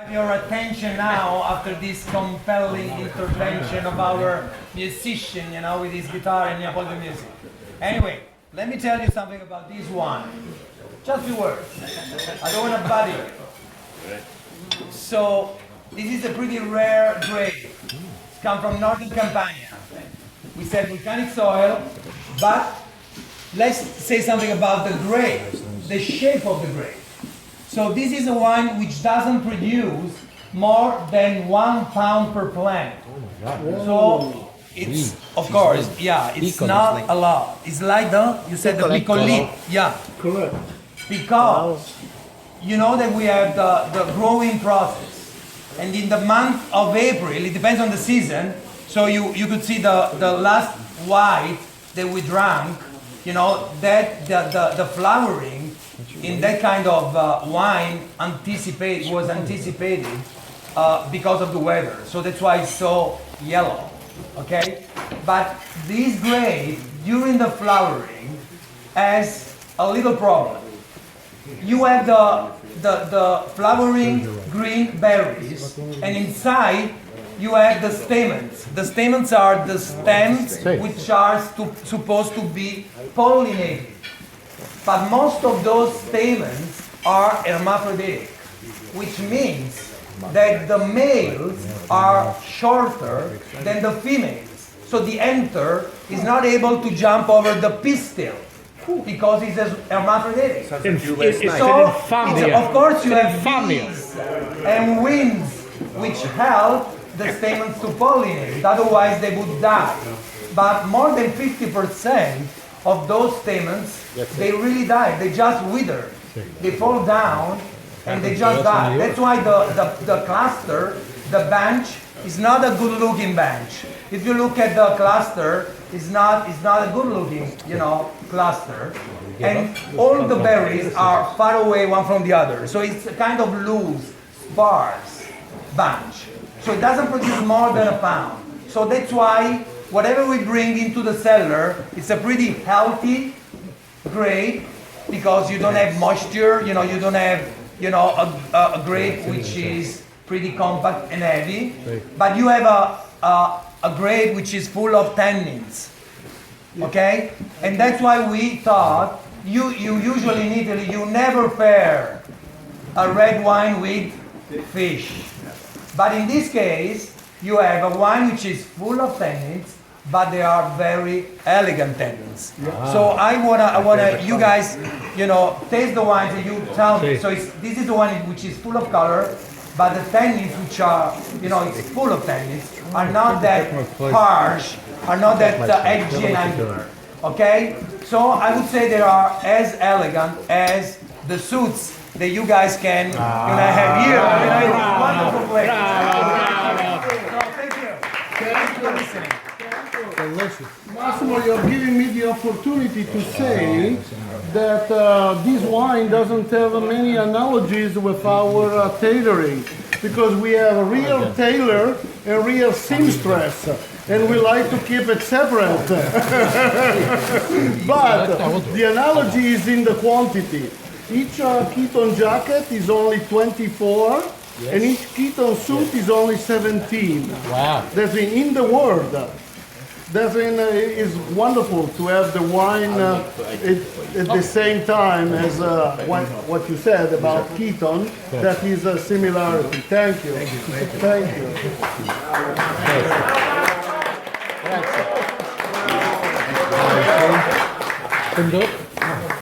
Your attention now after this compelling intervention of our musician, with his guitar and Neapolitan music. Anyway, let me tell you something about this wine. Just a few words. I don't want to bother you. So, this is a pretty rare grape. It's come from northern Campania. We said volcanic soil, but let's say something about the grape, the shape of the grape. So this is a wine which doesn't produce more than 1 pound per plant. So it's, of course, it's not a lot. It's like you said the picolito. Yeah. Correct. Because you know that we have the growing process. And in the month of April, it depends on the season, so you could see the last white that we drank, that the flowering in that kind of wine was anticipated because of the weather. So that's why it's so yellow, okay? But this grape, during the flowering, has a little problem. You have the flowering green berries, and inside you have the stamens. The stamens are the stems which are supposed to be pollinated. But most of those stamens are hermaphroditic, which means that the males are shorter than the females. So the enter is not able to jump over the pistil because it's a hermaphroditic. Of course you have bees and winds which help the stamens to pollinate, otherwise they would die. But more than 50% of those stamens, they really die. They just wither. They fall down and they just die. That's why the cluster, the bench, is not a good-looking bench. If you look at the cluster, it's not a good-looking, cluster. And all the berries are far away one from the other. So it's a kind of loose, sparse bunch. So it doesn't produce more than a pound. So that's why whatever we bring into the cellar, it's a pretty healthy grape because you don't have moisture, you don't have, a grape which is pretty compact and heavy, but you have a grape which is full of tannins, okay? And that's why we thought, you usually in Italy, you never pair a red wine with fish. But in this case, you have a wine which is full of tannins, but they are very elegant tannins. So I wanna, you guys, taste the wines and you tell me. So this is the one which is full of color, but the tannins which are, it's full of tannins, are not that harsh, are not that edgy and angular. Okay? So I would say they are as elegant as the suits that you guys can have here. It's a wonderful place. So thank you. Thank you for listening. Massimo, you're giving me the opportunity to say that this wine doesn't have many analogies with our tailoring, because we have a real tailor and real seamstress, and we like to keep it separate. But the analogy is in the quantity. Each Keaton jacket is only 24, and each Keaton suit is only 17. Wow. That's in the world. That is wonderful to have the wine at the same time as what you said about Keaton. That is a similarity. Thank you. Thank you. Grazie.